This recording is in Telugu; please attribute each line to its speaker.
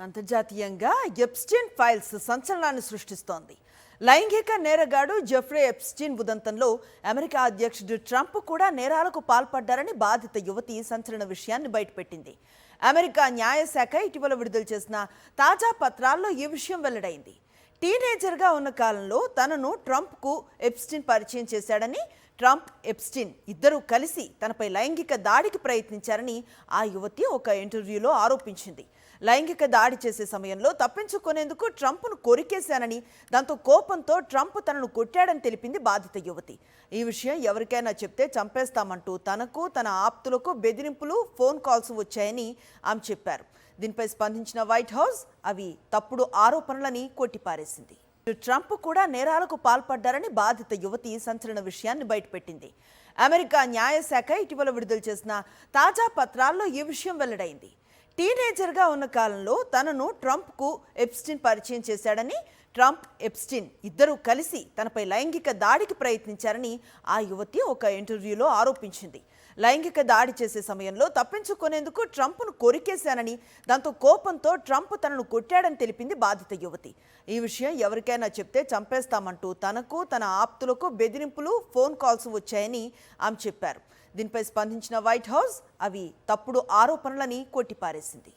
Speaker 1: అంతర్జాతీయంగా ఎప్స్టీన్ ఫైల్స్ సంచలనాన్ని సృష్టిస్తోంది. లైంగిక నేరగాడు జెఫ్రీ ఎప్స్టీన్ ఉదంతంలో అమెరికా అధ్యక్షుడు ట్రంప్ కూడా నేరాలకు పాల్పడ్డారని బాధిత యువతి సంచలన విషయాన్ని బయటపెట్టింది. అమెరికా న్యాయశాఖ ఇటీవల విడుదల చేసిన తాజా పత్రాల్లో ఈ విషయం వెల్లడైంది. టీనేజర్గా ఉన్న కాలంలో తనను ట్రంప్కు ఎప్స్టీన్ పరిచయం చేశాడని, ట్రంప్, ఎప్స్టీన్ ఇద్దరూ కలిసి తనపై లైంగిక దాడికి ప్రయత్నించారని ఆ యువతి ఒక ఇంటర్వ్యూలో ఆరోపించింది. లైంగిక దాడి చేసే సమయంలో తప్పించుకునేందుకు ట్రంప్ను కొరికేశానని, దాంతో కోపంతో ట్రంప్ తనను కొట్టాడని తెలిపింది బాధిత యువతి. ఈ విషయం ఎవరికైనా చెప్తే చంపేస్తామంటూ తనకు, తన ఆప్తులకు బెదిరింపులు, ఫోన్ కాల్స్ వచ్చాయని ఆమె చెప్పారు. దీనిపై స్పందించిన వైట్ హౌస్ అవి తప్పుడు ఆరోపణలని కొట్టిపారేసింది. ట్రంప్ కూడా నేరాలకు పాల్పడ్డారని బాధిత యువతి సంచలన విషయాన్ని బయటపెట్టింది. అమెరికా న్యాయశాఖ ఇటీవల విడుదల చేసిన తాజా పత్రాల్లో ఈ విషయం వెల్లడైంది. టీనేజర్గా ఉన్న కాలంలో తనను ట్రంప్కు ఎప్స్టీన్ పరిచయం చేశాడని, ట్రంప్, ఎప్స్టీన్ ఇద్దరూ కలిసి తనపై లైంగిక దాడికి ప్రయత్నించారని ఆ యువతి ఒక ఇంటర్వ్యూలో ఆరోపించింది. లైంగిక దాడి చేసే సమయంలో తప్పించుకునేందుకు ట్రంప్ను కొరికేశానని, దాంతో కోపంతో ట్రంప్ తనను కొట్టాడని తెలిపింది బాధిత యువతి. ఈ విషయం ఎవరికైనా చెప్తే చంపేస్తామంటూ తనకు, తన ఆప్తులకు బెదిరింపులు, ఫోన్ కాల్స్ వచ్చాయని ఆమె చెప్పారు. దీనిపై స్పందించిన వైట్ హౌస్ అవి తప్పుడు ఆరోపణలని కొట్టిపారేసింది.